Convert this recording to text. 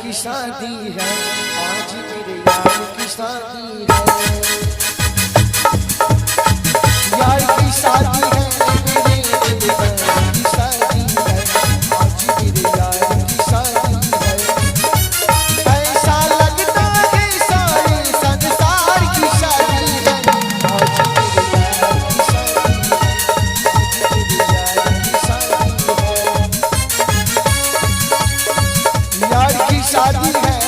की शादी है, आज मेरे यार की शादी है। यार की शादी है, मेरे दिलबर की शादी है, आज मेरे यार की शादी है। ऐसा लगता है सारे संसार की शादी है, आज मेरे यार की शादी है, आज मेरे यार की शादी है। यार की शादी है,